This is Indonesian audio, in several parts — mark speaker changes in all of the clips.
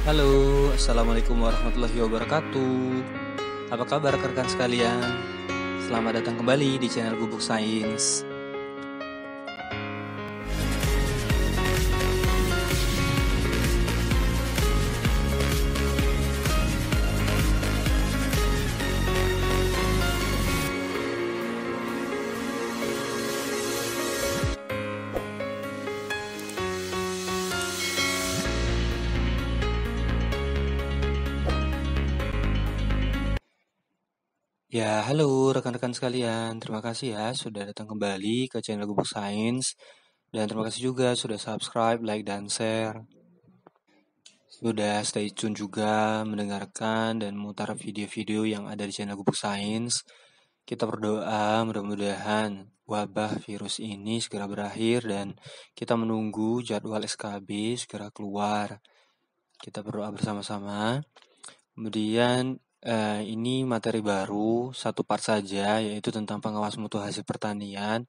Speaker 1: Halo, Assalamualaikum warahmatullahi wabarakatuh. Apa kabar rekan sekalian? Selamat datang kembali di channel Gubuk Sains. Ya, halo rekan-rekan sekalian. Terima kasih ya sudah datang kembali ke channel Gubuk Sains. Dan terima kasih juga sudah subscribe, like, dan share. Sudah stay tune juga mendengarkan dan memutar video-video yang ada di channel Gubuk Sains. Kita berdoa mudah-mudahan wabah virus ini segera berakhir dan kita menunggu jadwal SKB segera keluar. Kita berdoa bersama-sama. Kemudian ini materi baru, satu part saja, yaitu tentang pengawas mutu hasil pertanian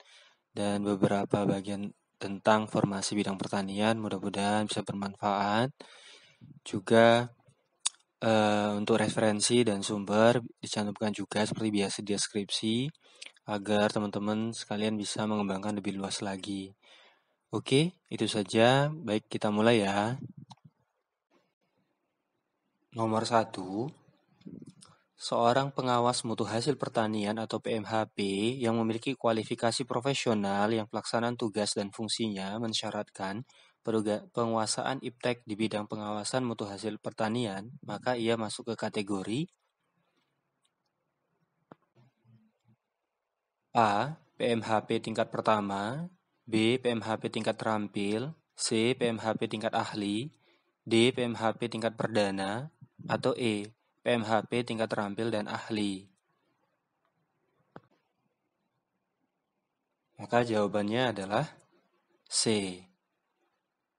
Speaker 1: dan beberapa bagian tentang formasi bidang pertanian. Mudah-mudahan bisa bermanfaat. Juga untuk referensi dan sumber dicantumkan juga seperti biasa di deskripsi, agar teman-teman sekalian bisa mengembangkan lebih luas lagi. Oke, itu saja. Baik, kita mulai ya. Nomor 1. Seorang pengawas mutu hasil pertanian atau PMHP yang memiliki kualifikasi profesional yang pelaksanaan tugas dan fungsinya mensyaratkan penguasaan iptek di bidang pengawasan mutu hasil pertanian, maka ia masuk ke kategori A. PMHP tingkat pertama, B. PMHP tingkat terampil, C. PMHP tingkat ahli, D. PMHP tingkat perdana, atau E. PMHP tingkat terampil dan ahli. Maka jawabannya adalah C.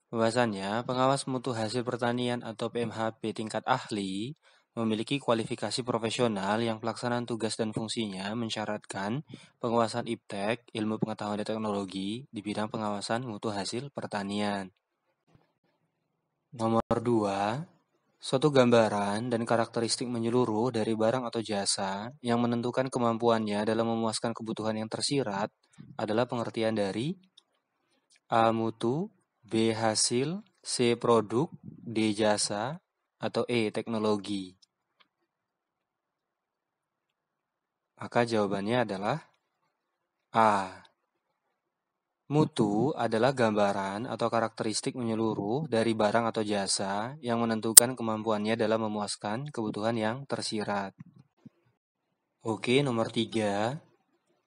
Speaker 1: Pembahasannya, pengawas mutu hasil pertanian atau PMHP tingkat ahli memiliki kualifikasi profesional yang pelaksanaan tugas dan fungsinya mensyaratkan penguasaan iptek, ilmu pengetahuan dan teknologi di bidang pengawasan mutu hasil pertanian. Nomor 2. Suatu gambaran dan karakteristik menyeluruh dari barang atau jasa yang menentukan kemampuannya dalam memuaskan kebutuhan yang tersirat adalah pengertian dari A. Mutu, B. Hasil, C. Produk, D. Jasa, atau E. Teknologi. Maka jawabannya adalah A. Mutu adalah gambaran atau karakteristik menyeluruh dari barang atau jasa yang menentukan kemampuannya dalam memuaskan kebutuhan yang tersirat. Oke, nomor 3.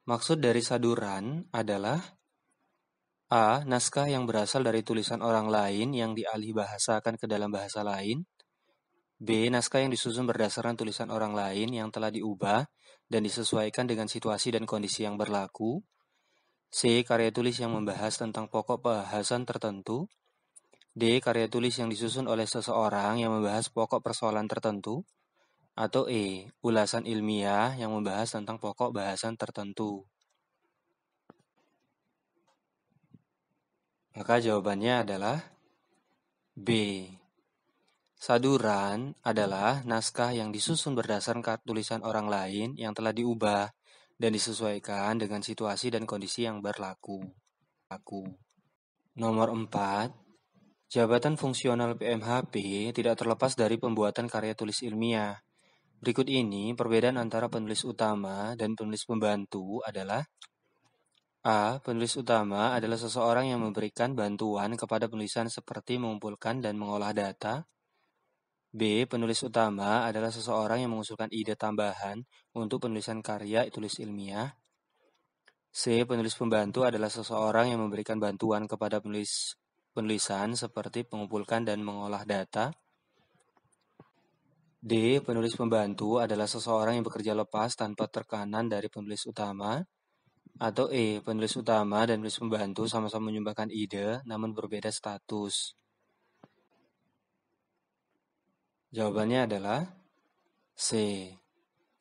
Speaker 1: Maksud dari saduran adalah A. Naskah yang berasal dari tulisan orang lain yang dialih bahasakan ke dalam bahasa lain. B. Naskah yang disusun berdasarkan tulisan orang lain yang telah diubah dan disesuaikan dengan situasi dan kondisi yang berlaku. C. Karya tulis yang membahas tentang pokok bahasan tertentu. D. Karya tulis yang disusun oleh seseorang yang membahas pokok persoalan tertentu. Atau E. Ulasan ilmiah yang membahas tentang pokok bahasan tertentu. Maka jawabannya adalah B. Saduran adalah naskah yang disusun berdasarkan tulisan orang lain yang telah diubah dan disesuaikan dengan situasi dan kondisi yang berlaku. Nomor 4. Jabatan fungsional PMHP tidak terlepas dari pembuatan karya tulis ilmiah. Berikut ini perbedaan antara penulis utama dan penulis pembantu adalah A. Penulis utama adalah seseorang yang memberikan bantuan kepada penulisan seperti mengumpulkan dan mengolah data. B. Penulis utama adalah seseorang yang mengusulkan ide tambahan untuk penulisan karya tulis ilmiah. C. Penulis pembantu adalah seseorang yang memberikan bantuan kepada penulisan seperti mengumpulkan dan mengolah data. D. Penulis pembantu adalah seseorang yang bekerja lepas tanpa tekanan dari penulis utama. Atau E. Penulis utama dan penulis pembantu sama-sama menyumbangkan ide namun berbeda status. Jawabannya adalah C.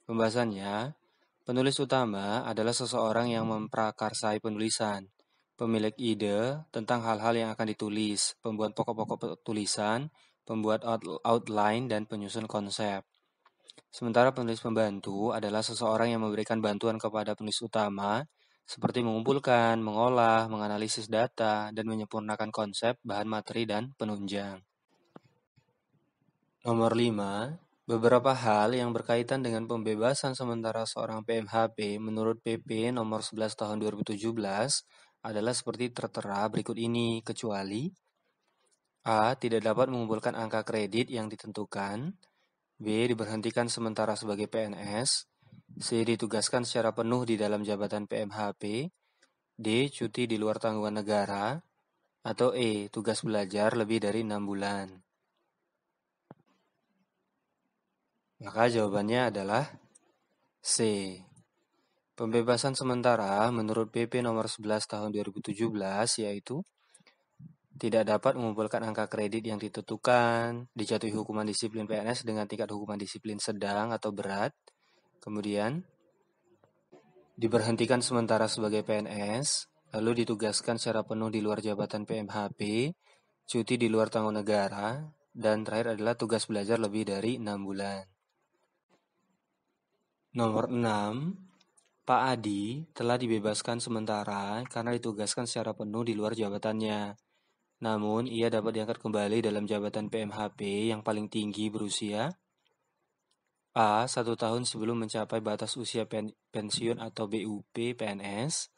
Speaker 1: Pembahasannya, penulis utama adalah seseorang yang memprakarsai penulisan, pemilik ide tentang hal-hal yang akan ditulis, pembuat pokok-pokok tulisan, pembuat outline, dan penyusun konsep. Sementara penulis pembantu adalah seseorang yang memberikan bantuan kepada penulis utama, seperti mengumpulkan, mengolah, menganalisis data, dan menyempurnakan konsep, bahan materi, dan penunjang. Nomor 5. Beberapa hal yang berkaitan dengan pembebasan sementara seorang PMHP menurut PP nomor 11 tahun 2017 adalah seperti tertera berikut ini, kecuali A. Tidak dapat mengumpulkan angka kredit yang ditentukan, B. Diberhentikan sementara sebagai PNS, C. Ditugaskan secara penuh di dalam jabatan PMHP, D. Cuti di luar tanggungan negara, atau E. Tugas belajar lebih dari 6 bulan. Maka jawabannya adalah C. Pembebasan sementara menurut PP nomor 11 tahun 2017 yaitu tidak dapat mengumpulkan angka kredit yang ditentukan, dijatuhi hukuman disiplin PNS dengan tingkat hukuman disiplin sedang atau berat, kemudian diberhentikan sementara sebagai PNS, lalu ditugaskan secara penuh di luar jabatan PMHP, cuti di luar tanggung negara, dan terakhir adalah tugas belajar lebih dari 6 bulan. Nomor 6. Pak Adi telah dibebaskan sementara karena ditugaskan secara penuh di luar jabatannya. Namun, ia dapat diangkat kembali dalam jabatan PMHP yang paling tinggi berusia A. 1 tahun sebelum mencapai batas usia pensiun atau BUP PNS,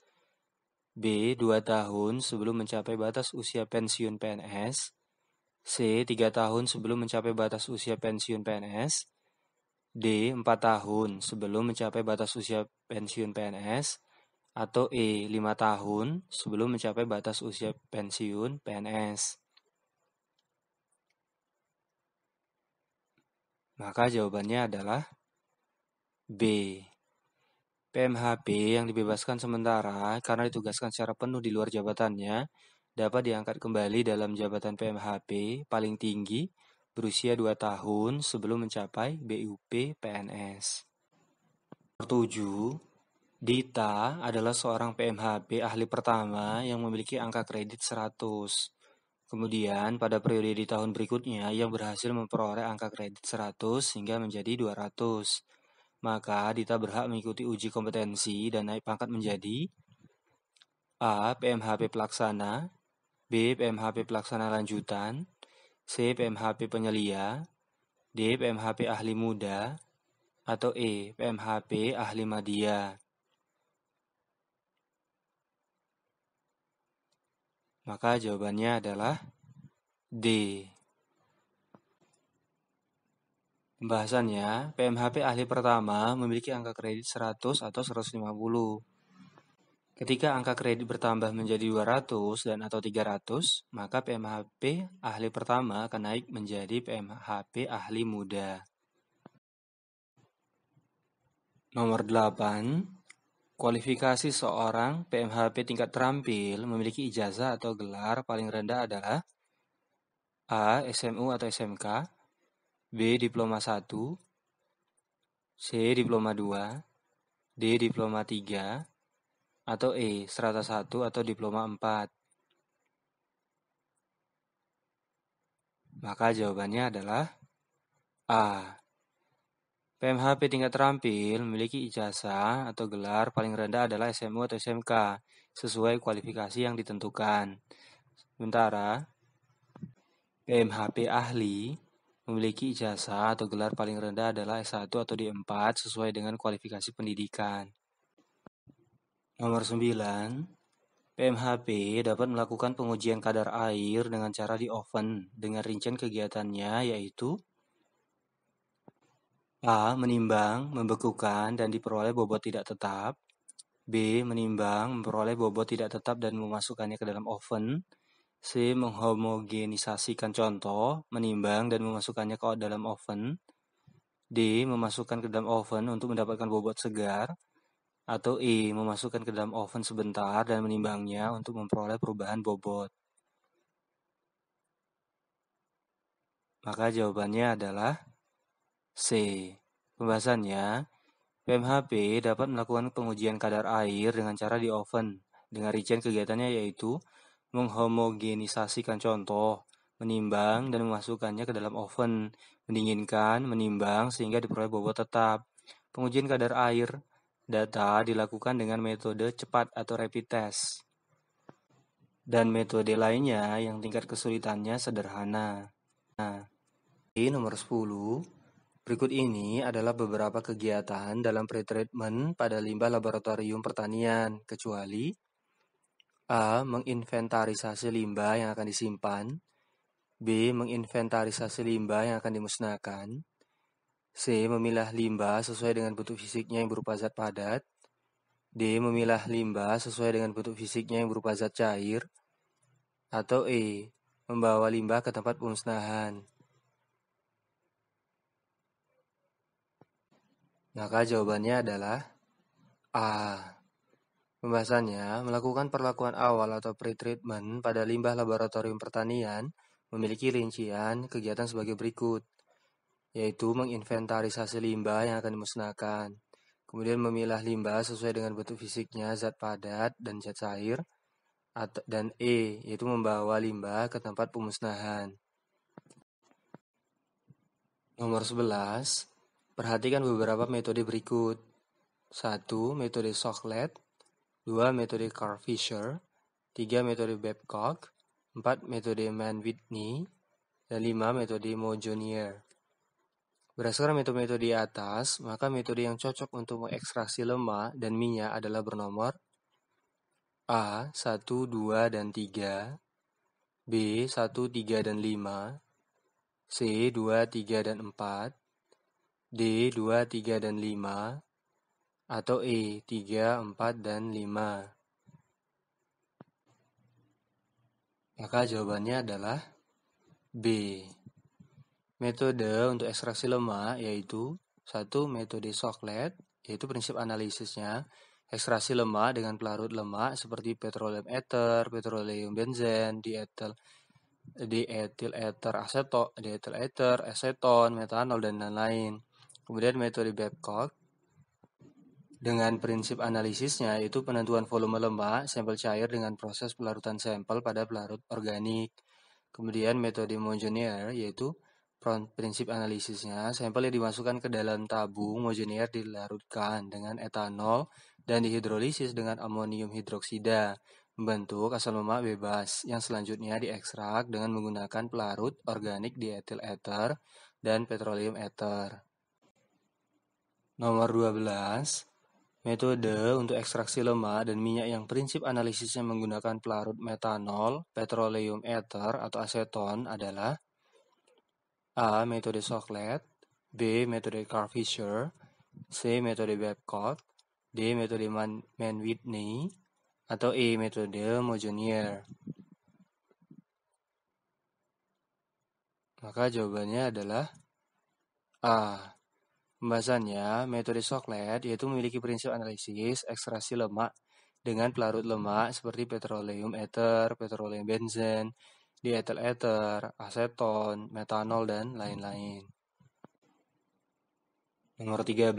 Speaker 1: B. 2 tahun sebelum mencapai batas usia pensiun PNS, C. 3 tahun sebelum mencapai batas usia pensiun PNS, D. 4 tahun sebelum mencapai batas usia pensiun PNS, atau E. 5 tahun sebelum mencapai batas usia pensiun PNS. Maka jawabannya adalah B. PMHP yang dibebaskan sementara karena ditugaskan secara penuh di luar jabatannya dapat diangkat kembali dalam jabatan PMHP paling tinggi berusia 2 tahun sebelum mencapai BUP PNS. Nomor 7. Dita adalah seorang PMHP ahli pertama yang memiliki angka kredit 100. Kemudian pada periode di tahun berikutnya ia berhasil memperoleh angka kredit 100 hingga menjadi 200. Maka Dita berhak mengikuti uji kompetensi dan naik pangkat menjadi A. PMHP Pelaksana, B. PMHP Pelaksana Lanjutan, C. PMHP Penyelia, D. PMHP Ahli Muda, atau E. PMHP Ahli Madya. Maka jawabannya adalah D. Pembahasannya, PMHP ahli pertama memiliki angka kredit 100 atau 150. Ketika angka kredit bertambah menjadi 200 dan atau 300, maka PMHP ahli pertama akan naik menjadi PMHP ahli muda. Nomor 8. Kualifikasi seorang PMHP tingkat terampil memiliki ijazah atau gelar paling rendah adalah A. SMU atau SMK, B. Diploma 1, C. Diploma 2, D. Diploma 3, atau E. Strata 1 atau Diploma 4. Maka jawabannya adalah A. PMHP tingkat terampil memiliki ijazah atau gelar paling rendah adalah SMU atau SMK sesuai kualifikasi yang ditentukan. Sementara PMHP ahli memiliki ijazah atau gelar paling rendah adalah S1 atau D4 sesuai dengan kualifikasi pendidikan. Nomor 9. PMHP dapat melakukan pengujian kadar air dengan cara di oven dengan rincian kegiatannya yaitu A. Menimbang, membekukan, dan diperoleh bobot tidak tetap. B. Menimbang, memperoleh bobot tidak tetap dan memasukkannya ke dalam oven. C. Menghomogenisasikan contoh, menimbang, dan memasukkannya ke dalam oven. D. Memasukkan ke dalam oven untuk mendapatkan bobot segar. Atau E. Memasukkan ke dalam oven sebentar dan menimbangnya untuk memperoleh perubahan bobot. Maka jawabannya adalah C. Pembahasannya, PMHP dapat melakukan pengujian kadar air dengan cara di oven, dengan rincian kegiatannya yaitu menghomogenisasikan contoh, menimbang, dan memasukkannya ke dalam oven, mendinginkan, menimbang, sehingga diperoleh bobot tetap. Pengujian kadar air data dilakukan dengan metode cepat atau rapid test. Dan metode lainnya yang tingkat kesulitannya sederhana. Nomor 10. Berikut ini adalah beberapa kegiatan dalam pretreatment pada limbah laboratorium pertanian, kecuali A. Menginventarisasi limbah yang akan disimpan, B. Menginventarisasi limbah yang akan dimusnahkan, C. Memilah limbah sesuai dengan bentuk fisiknya yang berupa zat padat, D. Memilah limbah sesuai dengan bentuk fisiknya yang berupa zat cair, atau E. Membawa limbah ke tempat pemusnahan. Maka jawabannya adalah A. Pembahasannya, melakukan perlakuan awal atau pre-treatment pada limbah laboratorium pertanian memiliki rincian kegiatan sebagai berikut, yaitu menginventarisasi limbah yang akan dimusnahkan, kemudian memilah limbah sesuai dengan bentuk fisiknya, zat padat dan zat cair, dan E, yaitu membawa limbah ke tempat pemusnahan. Nomor 11, perhatikan beberapa metode berikut. 1. Metode Sochlet, 2. Metode Carl-Fisher, 3. Metode Babcock, 4. Metode Mann-Whitney, dan 5. Metode Montagnier. Berdasarkan metode-metode di atas, maka metode yang cocok untuk mengekstraksi lemak dan minyak adalah bernomor A. 1, 2, dan 3, B. 1, 3, dan 5, C. 2, 3, dan 4, D. 2, 3, dan 5, atau E. 3, 4, dan 5. Maka jawabannya adalah B. Metode untuk ekstraksi lemak yaitu 1. Metode Sochlet, yaitu prinsip analisisnya ekstraksi lemak dengan pelarut lemak seperti petroleum ether, petroleum benzen, diethyl ether, aseton, metanol, dan lain-lain. Kemudian metode Babcock dengan prinsip analisisnya yaitu penentuan volume lemak sampel cair dengan proses pelarutan sampel pada pelarut organik. Kemudian metode Montagnier yaitu prinsip analisisnya sampel yang dimasukkan ke dalam tabung Montagnier dilarutkan dengan etanol dan dihidrolisis dengan amonium hidroksida membentuk asam lemak bebas yang selanjutnya diekstrak dengan menggunakan pelarut organik diethyl ether dan petroleum ether. Nomor 12. Metode untuk ekstraksi lemak dan minyak yang prinsip analisisnya menggunakan pelarut metanol, petroleum ether, atau aseton adalah A. Metode Sochlet, B. Metode Carl-Fisher, C. Metode Babcock, D. Metode Mann-Whitney, atau E. Metode Montagnier. Maka jawabannya adalah A. Pembahasannya, metode Sochlet yaitu memiliki prinsip analisis ekstraksi lemak dengan pelarut lemak seperti petroleum ether, petroleum benzen, diethyl ether, aseton, metanol, dan lain-lain. Nomor 13.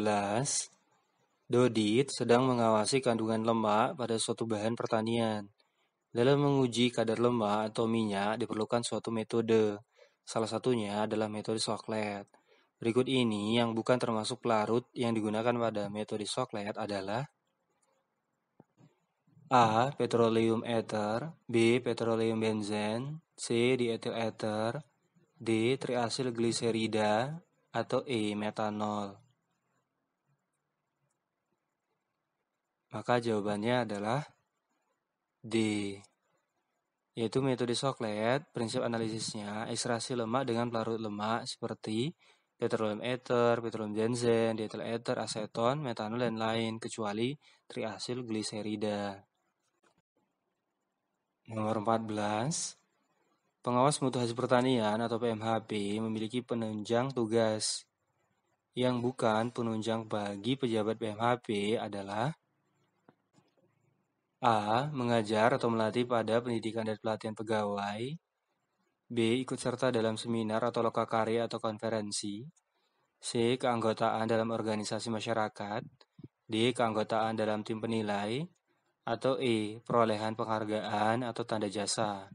Speaker 1: Dodit sedang mengawasi kandungan lemak pada suatu bahan pertanian. Dalam menguji kadar lemak atau minyak diperlukan suatu metode. Salah satunya adalah metode Sochlet. Berikut ini yang bukan termasuk pelarut yang digunakan pada metode Sochlet adalah A. Petroleum ether, B. Petroleum benzen, C. Diethyl ether, D. Triasil gliserida, atau E. Metanol. Maka jawabannya adalah D. Yaitu metode Sochlet, prinsip analisisnya ekstraksi lemak dengan pelarut lemak seperti petroleum ether, petroleum benzen, diethyl ether, aseton, metanol, dan lain, kecuali triasil gliserida. Nomor 14. Pengawas mutu hasil pertanian atau PMHP memiliki penunjang tugas. Yang bukan penunjang bagi pejabat PMHP adalah A. Mengajar atau melatih pada pendidikan dan pelatihan pegawai, B. Ikut serta dalam seminar atau lokakarya atau konferensi, C. Keanggotaan dalam organisasi masyarakat, D. Keanggotaan dalam tim penilai, atau E. Perolehan penghargaan atau tanda jasa.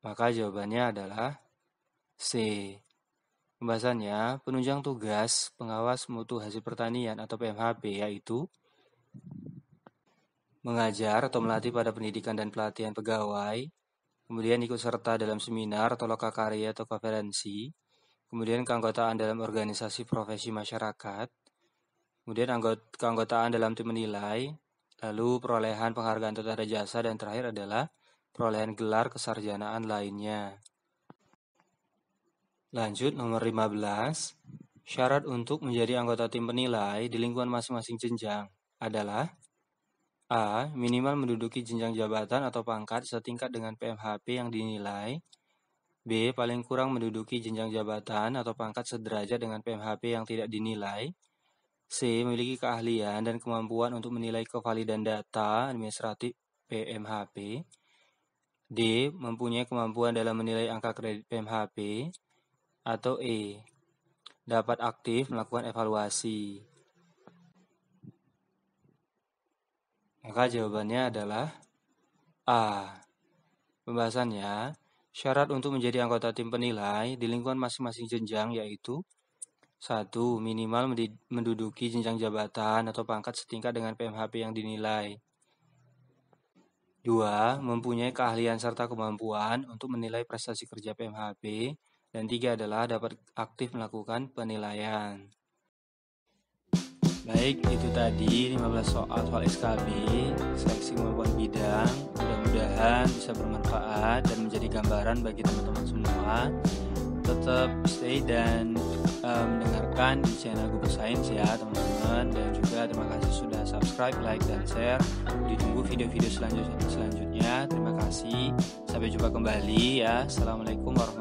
Speaker 1: Maka jawabannya adalah C. Pembahasannya, penunjang tugas pengawas mutu hasil pertanian atau PMHP yaitu mengajar atau melatih pada pendidikan dan pelatihan pegawai, kemudian ikut serta dalam seminar atau lokakarya atau konferensi, kemudian keanggotaan dalam organisasi profesi masyarakat, kemudian keanggotaan dalam tim menilai, lalu perolehan penghargaan atau tanda jasa, dan terakhir adalah perolehan gelar kesarjanaan lainnya. Lanjut nomor 15. Syarat untuk menjadi anggota tim penilai di lingkungan masing-masing jenjang adalah A. Minimal menduduki jenjang jabatan atau pangkat setingkat dengan PMHP yang dinilai. B. Paling kurang menduduki jenjang jabatan atau pangkat sederajat dengan PMHP yang tidak dinilai. C. Memiliki keahlian dan kemampuan untuk menilai kevalidan data administratif PMHP. D. Mempunyai kemampuan dalam menilai angka kredit PMHP. Atau E. Dapat aktif melakukan evaluasi. Maka jawabannya adalah A. Pembahasannya, syarat untuk menjadi anggota tim penilai di lingkungan masing-masing jenjang yaitu 1. Minimal menduduki jenjang jabatan atau pangkat setingkat dengan PMHP yang dinilai. 2. Mempunyai keahlian serta kemampuan untuk menilai prestasi kerja PMHP. Dan 3 adalah dapat aktif melakukan penilaian. Baik, itu tadi 15 soal SKB, seleksi kemampuan bidang. Mudah-mudahan bisa bermanfaat dan menjadi gambaran bagi teman-teman semua. Tetap stay dan mendengarkan di channel Gubuk Sains ya teman-teman. Dan juga terima kasih sudah subscribe, like, dan share. Ditunggu video-video selanjutnya. Terima kasih. Sampai jumpa kembali ya. Assalamualaikum warahmatullahi wabarakatuh.